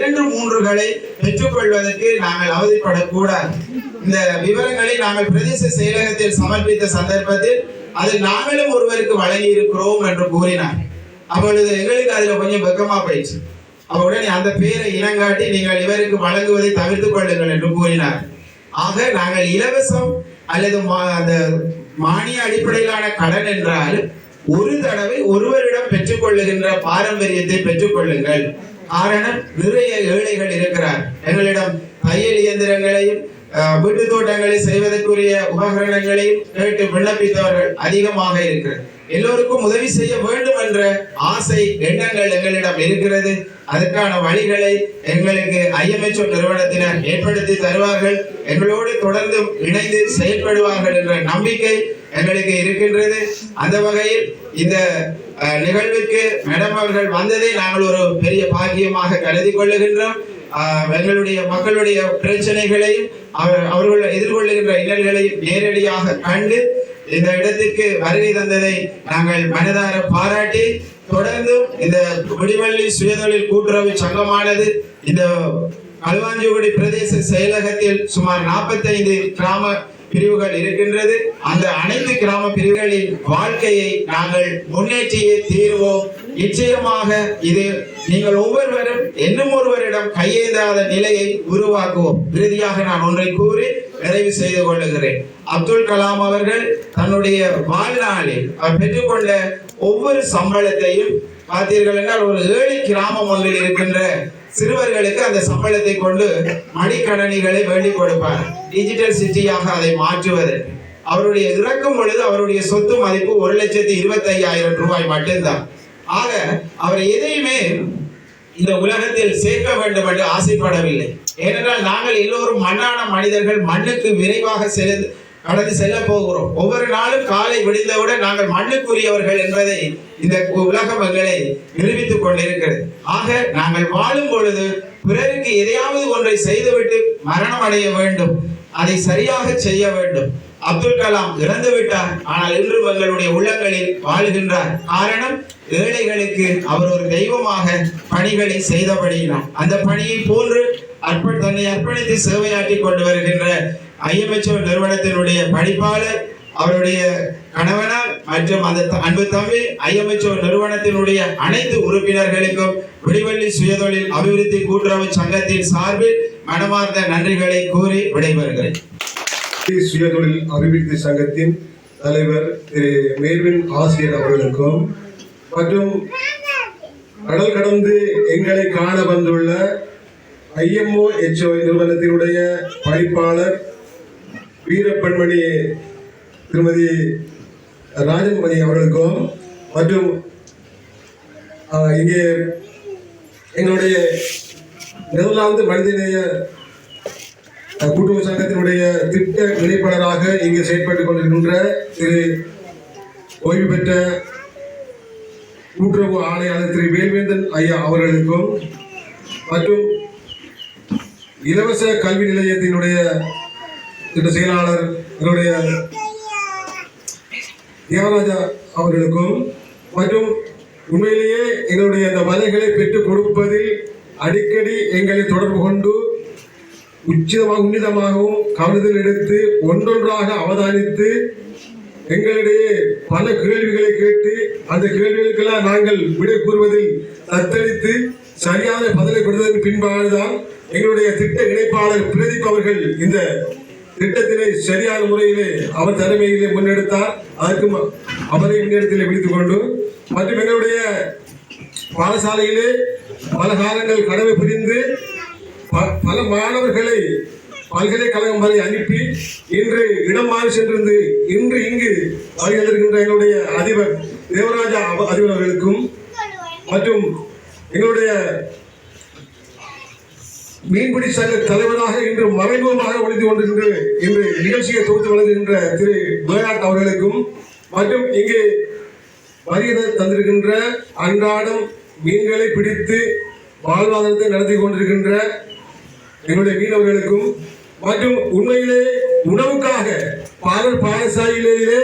2 3களை பெற்றுக்கொள்வதற்கு நாங்கள் அவதிப்படக்கூடாது. இந்த விவரங்களை நாங்கள் பிரதேச செயலகத்தில் சமர்ப்பித்த சந்தர்ப்பத்தில் அது நாங்களும் ஒருவருக்கு வழங்கி இருக்கிறோம் என்று கூறினார். அப்பொழுது எங்களுக்கு அதுல கொஞ்சம் வெக்கமா போயிடுச்சு. உடனே அந்த பேரை இனங்காட்டி நீங்கள் இவருக்கு வழங்குவதை தவிர்த்துக் கொள்ளுங்கள் என்று கூறினார். ஆக நாங்கள் இலவசம் அல்லது அந்த மானிய அடிப்படையிலான கடன் என்றால் ஒரு தடவை ஒருவரிடம் பெற்றுக்கொள்ளுகின்ற பாரம்பரியத்தை பெற்றுக்கொள்ளுங்கள். காரணம், நிறைய ஏழைகள் இருக்கிறார். எங்களிடம் தையல் இயந்திரங்களையும் வீட்டு தோட்டங்களை செய்வதற்குரிய உபகரணங்களையும் கேட்டு விண்ணப்பித்தவர்கள் அதிகமாக இருக்கிறார். எல்லோருக்கும் உதவி செய்ய வேண்டும் என்ற ஆசை எண்ணங்கள் எங்களிடம் இருக்கிறது. அதற்கான வழிகளை எங்களுக்கு IMHO நிறுவனத்தினர் ஏற்படுத்தி தருவார்கள். எங்களோடு தொடர்ந்து இணைந்து செயல்படுவார்கள் என்ற நம்பிக்கை எங்களுக்கு இருக்கின்றது. அந்த வகையில் இந்த நிகழ்வுக்கு மேடம் அவர்கள் வந்ததை நாங்கள் ஒரு பெரிய பாக்கியமாக கருதி கொள்ளுகின்றோம். எங்களுடைய மக்களுடைய பிரச்சனைகளையும் அவர்கள் எதிர்கொள்ளுகின்ற இன்னல்களையும் நேரடியாக கண்டு இந்த இடத்திற்கு வருகை தந்ததை நாங்கள் மனதார பாராட்டி, தொடர்ந்து இந்த விடிவள்ளி சுயதொழில் கூட்டுறவு சங்கமானது இந்த களுவாஞ்சிகுடி பிரதேச செயலகத்தில் சுமார் 45 கிராம பிரிவுகள் இருக்கின்றது. அந்த அனைத்து கிராம பிரிவுகளின் வாழ்க்கையை நாங்கள் முன்னேற்றியே தீர்வோம். நிச்சயமாக இது நீங்கள் ஒவ்வொருவரும் இன்னும் ஒருவரிடம் கையேந்தாத நிலையை உருவாக்குவோம். இறுதியாக நான் ஒன்றை கூறி நிறைவு செய்து கொள்ளுகிறேன். அப்துல் கலாம் அவர்கள் தன்னுடைய வாழ்நாளில் அவர் பெற்றுக்கொண்ட ஒவ்வொரு சம்பளத்தையும் பார்த்தீர்கள் என்றால் ஒரு ஏழை கிராமம் ஒன்றில் இருக்கின்ற சிறுவர்களுக்கு அந்த சம்பளத்தை கொண்டு மடிக்கணனிகளை வேண்டிக் கொடுப்பார். டிஜிட்டல் சிட்டியாக அதை மாற்றுவதற்கு அவருடைய இறக்கும் பொழுது அவருடைய சொத்து மதிப்பு 1,25,000 ரூபாய் மட்டும்தான். ஆக அவர் எதையுமே இந்த உலகத்தில் சேர்க்க வேண்டும் என்று ஆசைப்படவில்லை. ஏனென்றால் நாங்கள் எல்லோரும் மண்ணான மனிதர்கள், மண்ணுக்கு விரைவாக கடந்து செல்ல போகிறோம். ஒவ்வொரு நாளும் காலை விடிந்தவுடன் நாங்கள் மண்ணுக்குரியவர்கள் என்பதை இந்த உலகம் எங்களை நிரூபித்துக் கொண்டிருக்கிறது. ஆக நாங்கள் வாழும் பொழுது பிறருக்கு எதையாவது ஒன்றை செய்துவிட்டு மரணம் அடைய வேண்டும், அதை சரியாக செய்ய வேண்டும். அப்துல் கலாம் இறந்து விட்டார், ஆனால் இன்றும் எங்களுடைய உள்ளங்களில் வாழ்கின்றார். காரணம், ஏழைகளுக்கு அவர் ஒரு தெய்வமாக பணிகளை செய்தபடியினார். அந்த பணியை போன்று தன்னை அர்ப்பணித்து சேவையாற்றி கொண்டு வருகின்ற IMHO நிறுவனத்தினுடைய படிப்பாளர், அவருடைய கணவனார் மற்றும் அந்த அன்பு தம்பி IMHO நிறுவனத்தினுடைய அனைத்து உறுப்பினர்களுக்கும் விடிவள்ளி சுயதொழில் அபிவிருத்தி கூட்டுறவு சங்கத்தின் சார்பில் மனமார்ந்த நன்றிகளை கூறி விடைபெறுகிறேன். சுயதொழில் அபிவிருத்தி சங்கத்தின் தலைவர் திரு மேர்வின் ஆசிரியர் அவர்களுக்கும் மற்றும் கடல் கடந்து எங்களை காண வந்துள்ள IMHO நிறுவனத்தினுடைய படிப்பாளர் வீரப்பன்மணி திருமதி ராஜன்மணி அவர்களுக்கும் மற்றும் இங்கே எங்களுடைய நெதர்லாந்து மனிதநேய கூட்டுறவு சங்கத்தினுடைய திட்ட இணைப்பாளராக இங்கே செயற்பட்டுக் கொண்டிருக்கின்ற திரு ஓய்வு பெற்ற கூட்டுறவு ஆணையாளர் திரு வேல்வேந்தன் ஐயா அவர்களுக்கும் மற்றும் இலவச கல்வி நிலையத்தினுடைய திட்ட செயலாளர் என்னுடைய தேவராஜா அவர்களுக்கும் மற்றும் உண்மையிலேயே எங்களுடைய இந்த மலைகளை பெற்றுக் கொடுப்பதில் அடிக்கடி எங்களை தொடர்பு கொண்டு உன்னிதமாகவும் கவனத்தில் எடுத்து ஒன்றொன்றாக அவதானித்து எங்களிடையே பல கேள்விகளை கேட்டு அந்த கேள்விகளுக்கெல்லாம் நாங்கள் விடை கூறுவதில் தத்தளித்து சரியான பதிலை கொடுத்ததற்கு பின்பாடுதான் எங்களுடைய திட்ட இணைப்பாளர் பிரதீப் அவர்கள் இந்த திட்டத்தினை சரியான முறையிலே அவர் தலைமையிலே முன்னெடுத்தார். அதற்கு அவரை முன்னெடுத்திலே விடுத்துக் கொண்டு மற்றும் எங்களுடைய பாடசாலையிலே பல காலங்கள் கடமை புரிந்து பல மாணவர்களை பல்கலைக்கழகம் வரை அனுப்பி இன்று இடம் மாறி சென்றிருந்து இன்று இங்கு வருகின்ற எங்களுடைய அதிபர் தேவராஜா அதிபர் அவர்களுக்கும் மற்றும் எங்களுடைய மீன்பிடி சங்க தலைவராக இன்று மறைமுகமாக ஒழித்து கொண்டிருக்கின்ற இன்று நிகழ்ச்சியை தொகுத்து வழங்குகின்ற திரு பேராட் அவர்களுக்கும் மற்றும் இங்கே வருகை தந்திருக்கின்ற அன்றாடம் மீன்களை பிடித்து வாழ்வாதாரத்தை நடத்தி கொண்டிருக்கின்ற எங்களுடைய மீனவர்களுக்கும் மற்றும் உண்மையிலே உணவுக்காக பாடசாலையிலே